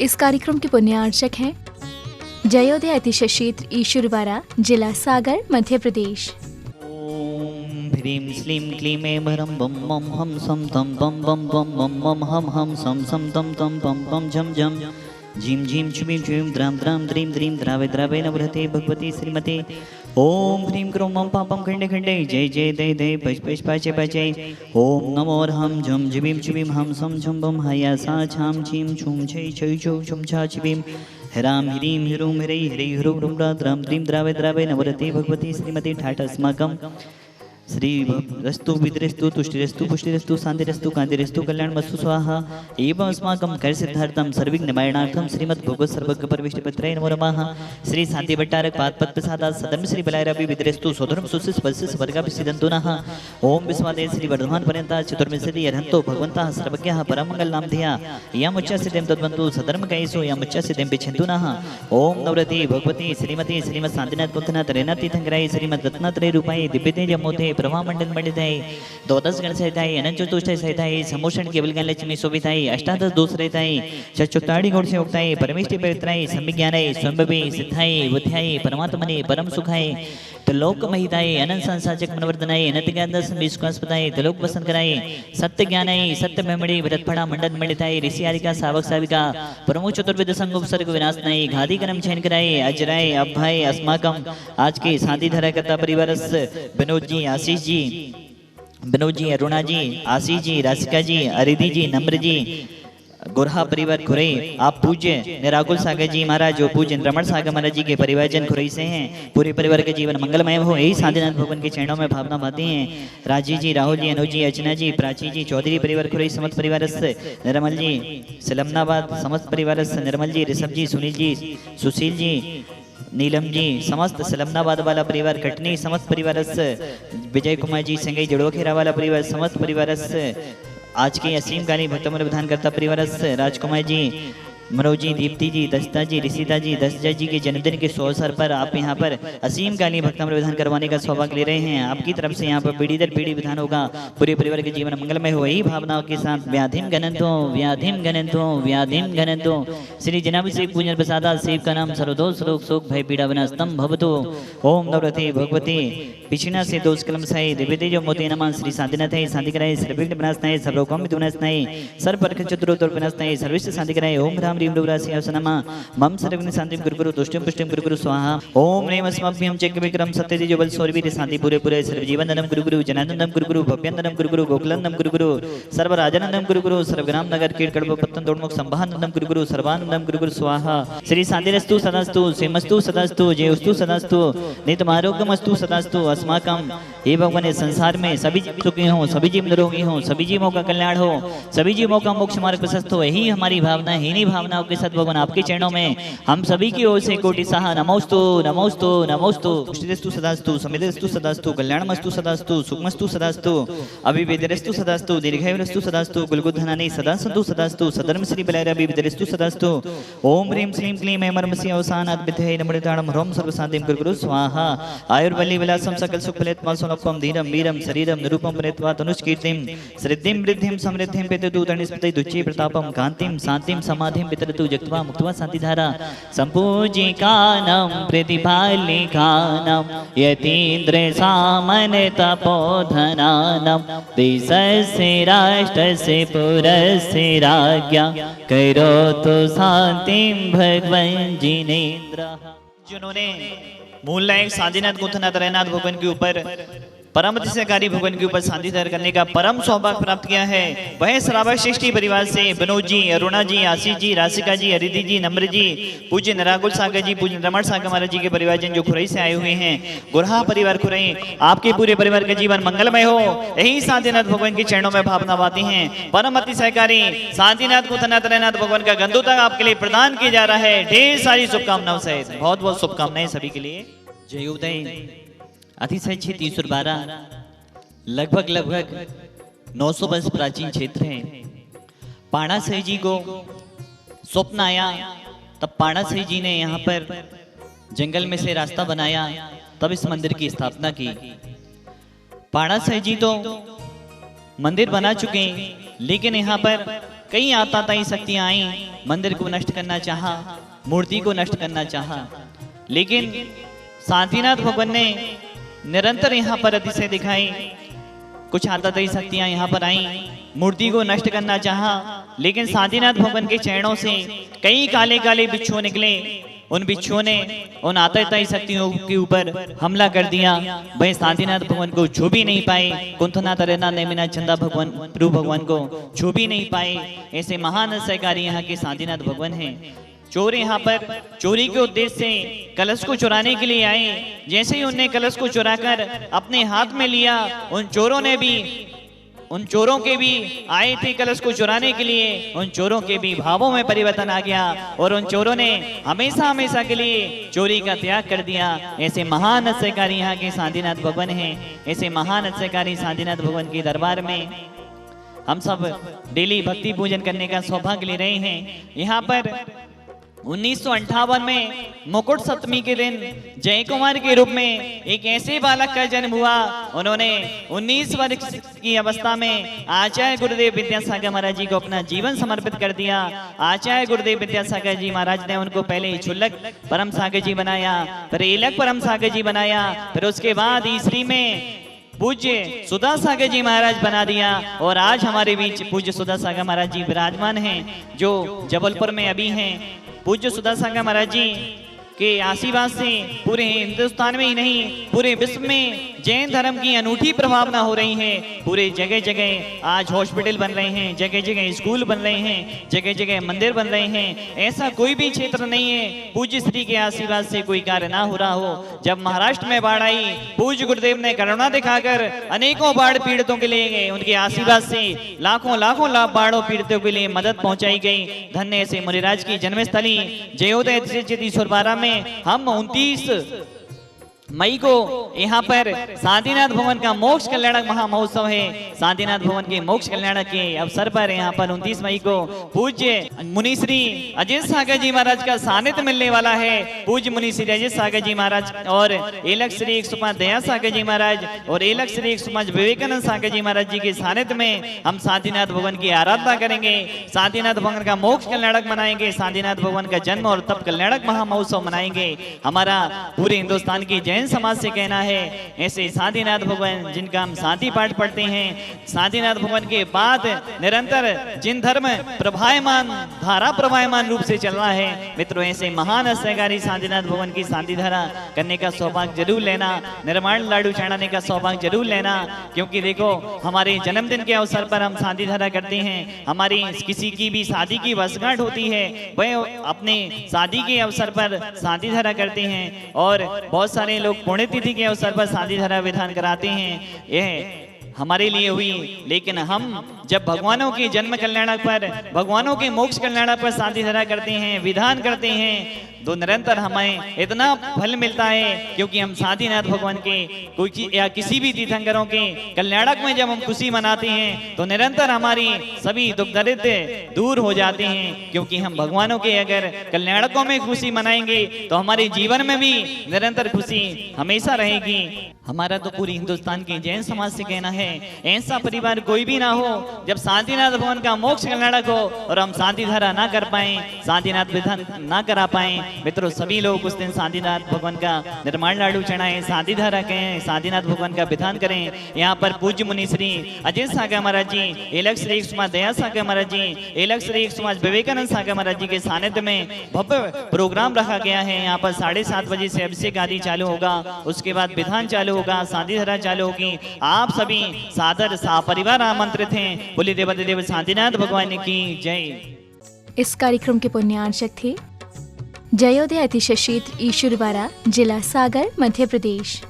इस कार्यक्रम के पुण्यार्चक हैं जयोदय अतिशय क्षेत्र ईश्वरवाड़ा, जिला सागर, मध्य प्रदेश। ओम ह्रीं श्लीं क्लीं ऐं भरं बम बम हम सम तम बम बम बम बम बम हम सम सम तम तम बम बम झम झम झीं झीं छुमीं छुमीं द्रां द्रां द्रीं द्रीं द्रावे द्रावे नवरते भगवती श्रीमते। ओम ह्रीं क्रों मम पापम खंडे खंडे जय जय दय दय पच पच पाचे पाचे। ओम नमो हम झम झुबीं छुबीं हम सम झम बम हया सा छाम छीं छुम छै छै छौ छुम छा छिबीं ह्रां ह्रीं ह्रूं ह्रै ह्रै ह्रूं ह्रूं द्रां द्रीं द्रावे द्रावे नवरते भगवती श्रीमते। ठाठ अस्माकं श्री रस्तु विद्रस्तु तुष्टिरस्तु पुष्टिरस्तु शांतिरस्तु कांतिरस्तु कल्याणमस्तु स्वाहा। एवं अस्माकं कर्सिद्धार्थं सर्विघ्ननिवारणार्थं श्रीमद् भगवत् सर्वज्ञ परमेष्ठिपत्राय नमो नमः। श्री शांति भट्टारक पाद प्रसादात् सदर्म श्री बलायरापि विद्रस्तु सोधर्म सुसिस पस्सिस वर्गापि सिद्धन्तु नः। ओम विस्वादे श्री वर्धमान पर्यन्ता चतुर्विंशति अर्हन्तो भगवन्तः सर्वज्ञः परमंगल नामधेया यमुच्चासिद्धं तद्वन्तु सदर्म कैसो यमुच्चासिद्धं पिछन्तु नः। ओम नवरति भगवती श्रीमती श्रीमद् शांतिनाथ कुंथनाथ रेनाथ तीर्थंकराय श्रीमद् रत्नात्रय रूपाय दिव्यतेज मोते प्रभा मंडल मंडिताय द्वादश गण सहिताय अनंत चतुष्टय सहिताय समोषण केवल ज्ञान लक्ष्मी शोभिताय अष्टादश दोष रहताय चतुर्ताड़ी गुण से उक्ताय परमेष्टि पवित्राय सम्यज्ञानाय स्वयंभवे सिद्धाय बुद्धाय परमात्मने परम सुखाय त्रिलोक महिताय अनंत संसाचक मनवर्धनाय अनंत ज्ञान दर्शन विश्वासपदाय त्रिलोक वसन कराय सत्य ज्ञानाय सत्य मेमड़ी व्रतफड़ा मंडल मंडिताय ऋषि आरिका सावक साविका परमो चतुर्विद संग उपसर्ग विनाशनाय घादी कर्म चयन कराय अजराय अभय अस्माकम आज के शांति धरा करता परिवारस विनोद जी, आशीष जी, विनोद जी, अरुणा जी, आशीष जी, राशिका जी, अरिधि जी, नम्र जी, गोरहा परिवार खुरई आप पूज्य निराकुल सागर जी महाराज जो पूज्य रमण सागर महाराज जी के परिवारजन खुरई से हैं, पूरे परिवार के जीवन मंगलमय हो यही शांतिनाथ भगवान के चरणों में भावना भाती हैं। राजीव जी, राहुल जी, अनुज जी, अर्चना जी, प्राची जी, चौधरी परिवार खुरई समस्त परिवार से निर्मल जी, सिलमनाबाद समस्त परिवार से निर्मल जी, ऋषभ जी, सुनील जी, सुशील जी, नीलम जी, समस्त सलमनाबाद वाला परिवार कटनी समस्त परिवार विजय कुमार जी संगई जड़ोखेरा वाला परिवार समस्त परिवार आज के असीम गानी भक्तमर विधान करता परिवार राजकुमार जी, मनोज जी, दीप्ति जी, दस्ता जी, ऋषिता जी, दशजा जी के जन्मदिन के सो अवसर पर आप यहाँ पर असीम गाली भक्तमर विधान करवाने का सौभाग्य ले रहे हैं। आपकी तरफ से यहाँ पर पीढ़ी दर पीढ़ी विधान होगा, पूरे परिवार के जीवन मंगलमय हो यही भावनाओं के साथ व्याधिम गणंतो व्याधिम गणंतो व्याधिम गणंतो श्री जनाभिषेक पूजन प्रसादा सेव का नाम सर्वदोष रोग शोक भय पीड़ा विनाशतम भवतो। ओम नवरते भगवती पिछिना से दोष कलम साई दिव्य जो मोते नमः श्री शांतिनाथ शांति कराए सर्वविघ्न विनाशनाय सर्वोकम विनाशनाय सर्व परख चतुरोत्तर विनाशनाय सर्विष्ट शांति कराए। ओम राम ह्रीं डुरासी असनमा मम सर्वज्ञ शांति गुरुगुरु दुष्टम पुष्टम गुरुगुरु स्वाहा। ओम ह्रीं अस्मभ्यं चक्र विक्रम सत्यति जो बल सौरवीर शांति पूरे पूरे सर्वजीवनंदनम गुरुगुरु जनानंदनम गुरुगुरु भव्यंदनम गुरुगुरु गोकुलंदनम गुरुगुरु सर्वराजनंदनम गुरुगुरु सर्वग्राम नगर कीट कड़व पत्तन तोड़मुख संभानंदनम गुरुगुरु सर्वानंदनम गुरुगुरु स्वाहा। श्री शांतिरस्तु सदास्तु सेमस्तु सदास्तु जयस्तु सदास्तु नित्यमारोग्यमस्तु सदास्तु अस्माकं हे भगवान संसार में सभी जीव सुखी हों, सभी जीव निरोगी हों, सभी जीवों का कल्याण हो, सभी जीवों का मोक्ष मार्ग प्रशस्त हो यही हमारी भावना है। इन्हीं भावनाओं के साथ भगवान आपके चरणों में हम सभी की ओर से कोटि सहा नमोस्तु नमोस्तु नमोस्तु पुष्टिरस्तु सदास्तु समितिरस्तु सदास्तु कल्याणमस्तु सदास्तु सुखमस्तु सदास्तु अभिवेदरस्तु सदास्तु दीर्घायुरस्तु सदास्तु गुलगुधनानि सदा सन्तु सदास्तु सधर्म श्री बलैरवि विदरस्तु सदास्तु। ओम ह्रीं श्रीं क्लीं ऐं मर्मसि अवसानात् विद्महे नमोताणं ह्रौं सर्वशान्तिं गुरुगुरु स्वाहा। आयुर्बली विलासं सकल सुखफलेत्मा सोनपम धीरम वीरम शरीरम निरूपम प्रेत्वा तनुष्कीर्तिं श्रद्धिं वृद्धिं समृद्धिं पितृतु तणिस्पति दुच्चे प्रतापम कांतिं शांतिं समाधिं पितरतु जक्त्वा मुक्त्वा शांतिधारा संपूजिकानं प्रतिपालिकानं यतीन्द्र सामन तपोधनानं देशस्य राष्ट्रस्य पुरस्य राज्ञा करोतु शांतिं भगवन् जिनेन्द्रः। जिन्होंने मूल नायक शांतिनाथ कुंथनाथ रैनाथ भगवान के ऊपर परम अतिशयकारी भगवान के ऊपर शांति धारण करने का परम सौभाग्य प्राप्त किया है वह श्रावक श्रेष्ठी परिवार से विनोद जी, अरुणा जी, आशीष जी, राशिका जी, अरिधि जी, नम्र जी, पूज्य निराकुल सागर जी, पूज्य रमण सागर महाराज जी के परिवारजन जो खुरई से आए हुए हैं, गोरहा परिवार खुरई आपके पूरे परिवार का जीवन मंगलमय हो यही शांतिनाथ भगवान के चरणों में भावना बाती हैं। परम अतिशयकारी शांतिनाथ कुंथनाथ रैनाथ भगवान का गंदू तक आपके लिए प्रदान किया जा रहा है। ढेर सारी शुभकामनाओं सहित बहुत बहुत शुभकामनाएं सभी के लिए। जयोदय अतिशय क्षेत्र ईश्वरवाड़ा लगभग 900 वर्ष प्राचीन क्षेत्र है। पाणा साई जी को स्वप्न आया तब पाणा साई जी ने यहाँ पर जंगल में से रास्ता बनाया तब इस मंदिर की स्थापना की। पाणा साई जी तो मंदिर बना चुके हैं लेकिन यहाँ पर कई आताताई शक्तियां आई, मंदिर को नष्ट करना चाहा, मूर्ति को नष्ट करना चाहा, लेकिन शांतिनाथ भगवान ने निरंतर यहाँ पर अतिशय दिखाई। कुछ आताताई शक्तियां यहाँ पर आई, मूर्ति को नष्ट करना चाहा, लेकिन शांतिनाथ भगवान के चरणों से कई काले काले बिच्छू निकले। उन बिच्छुओं ने उन आताताई शक्तियों के ऊपर हमला कर दिया। वह शांतिनाथ भगवान को छू भी नहीं पाए, कुंथनाथ अरेना नेमिना चंदा भगवान प्रभु भगवान को छू भी नहीं पाए। ऐसे महान सहकारी यहाँ के शांतिनाथ भगवान हैं। चोर यहाँ पर चोरी के उद्देश्य से कलश को चुराने के लिए आए। जैसे ही उनने कलश को चुराकर अपने हाथ में लिया, उन चोरों के भी आए थे कलश को चुराने के लिए, उन चोरों के भी भावों में परिवर्तन आ गया और उन चोरों ने हमेशा हमेशा के लिए चोरी का त्याग कर दिया। ऐसे महान अत्याचारी यहाँ के शांतिनाथ भगवान हैं। ऐसे महान अत्याचारी शांतिनाथ भगवान के दरबार में हम सब डेली भक्ति पूजन करने का सौभाग्य ले रहे हैं। यहाँ पर 1958 में मुकुट सप्तमी के दिन जय कुमार के रूप में एक ऐसे बालक का जन्म हुआ। उन्होंने 19 वर्ष की अवस्था में आचार्य गुरुदेव विद्यासागर महाराज जी को अपना जीवन समर्पित कर दिया। आचार्य गुरुदेव विद्यासागर जी महाराज ने उनको पहले छुल्लक परम सागर जी बनाया, फिर एलक परम सागर जी बनाया, फिर उसके बाद ईसरी में पूज्य सुधा सागर जी महाराज बना दिया। और आज हमारे बीच पूज्य सुधा सागर महाराज जी विराजमान हैं, जो जबलपुर में अभी हैं। पूज्य सुधा सागर महाराज जी के आशीर्वाद से पूरे हिंदुस्तान में ही नहीं, पूरे विश्व में जैन धर्म की अनूठी प्रभावना हो रही है। पूरे जगह जगह आज हॉस्पिटल बन रहे हैं, जगह जगह स्कूल बन रहे हैं, जगह जगह मंदिर बन रहे हैं। ऐसा कोई भी क्षेत्र नहीं है पूज्य श्री के आशीर्वाद से कोई कार्य ना हो रहा हो। जब महाराष्ट्र में बाढ़ आई, पूज्य गुरुदेव ने करुणा दिखाकर अनेकों बाढ़ पीड़ितों के लिए गए। उनके आशीर्वाद से लाखों लाखों लाभ बाढ़ों पीड़ितों के लिए मदद पहुंचाई गई। धन्य से मुनिराज की जन्मस्थली जयोदय चितीश्वर बारा में हम 29 मई को यहाँ पर शांतिनाथ भवन का मोक्ष कल्याणक महामहोत्सव है। शांतिनाथ भवन के मोक्ष कल्याणक के अवसर पर यहाँ पर 29 मई को पूज्य मुनि श्री अजित सागर जी महाराज का सानिध्य मिलने वाला है। पूज्य मुनि श्री अजित सागर जी महाराज और एलक श्री एक सुमा दया सागर जी महाराज और एलक श्री एक सुमा विवेकानंद सागर जी महाराज जी के सानिध्य में हम शांतिनाथ भवन की आराधना करेंगे। शांतिनाथ भवन का मोक्ष कल्याणक मनाएंगे। शांतिनाथ भवन का जन्म और तप कल्याणक महामहोत्सव मनाएंगे। हमारा पूरे हिंदुस्तान की जैन समाज से कहना है, ऐसे शांतिनाथ भगवान जिनका हम शांति पाठ पढ़ते हैं, शांतिनाथ भगवान के बाद निरंतर जिन धर्म प्रभायमान धारा प्रभायमान रूप से चल रहा है, मित्रों ऐसे महान सहकारी शांतिनाथ भगवान की शांति धारा करने का सौभाग्य जरूर लेना, निर्माण लाडू चढ़ाने का सौभाग्य जरूर लेना। क्योंकि देखो हमारे जन्मदिन के अवसर पर हम शांति धारा करते हैं। हमारी किसी की भी शादी की वर्षगांठ होती है, वह अपने शादी के अवसर पर शांति धारा करते हैं। और बहुत सारे लोग पुण्यतिथि के अवसर पर शांति धारा विधान कराते हैं। यह हमारे लिए हुई, लेकिन हम जब भगवानों के जन्म कल्याणक पर, भगवानों के मोक्ष कल्याणक पर शांति धारा करते हैं, विधान करते हैं, तो निरंतर हमें इतना फल मिलता है। क्योंकि हम शांतिनाथ भगवान के कोई या किसी भी तीर्थंकरों के कल्याणक में जब हम खुशी मनाते हैं, तो निरंतर हमारी सभी दुख दरिद्र दूर हो जाते हैं। क्योंकि हम भगवानों के अगर कल्याणकों में खुशी मनाएंगे, तो हमारे जीवन में भी निरंतर खुशी हमेशा रहेगी। हमारा तो पूरी हिंदुस्तान के जैन समाज से कहना है, ऐसा परिवार कोई भी ना हो जब शांतिनाथ भगवान का मोक्ष कल्याणक हो और हम शांति धारा ना कर पाए, शांतिनाथ विधान ना करा पाए। मित्रों सभी लोग उस दिन शांतिनाथ भगवान का निर्माण लाडू चढ़ाएं, शांति धारा कहें, शांतिनाथ भगवान का विधान करें। यहाँ पर पूज्य मुनि श्री अजित सागर महाराज जी, एलक श्री सुमाज दया सागर महाराज जी, एलक श्री सुमाज विवेकानंद सागर महाराज जी के सानिध्य में भव्य प्रोग्राम रखा गया है। यहाँ पर 7:30 बजे से अभिषेक आदि चालू होगा, उसके बाद विधान चालू होगा, शांति धारा चालू होगी। आप सभी सादर सपरिवार आमंत्रित हैं। बोलिए देवाधिदेव शांतिनाथ भगवान की जय। इस कार्यक्रम के पुण्यार्चक थे जयोदय अतिशय क्षेत्र ईश्वरवारा, जिला सागर, मध्य प्रदेश।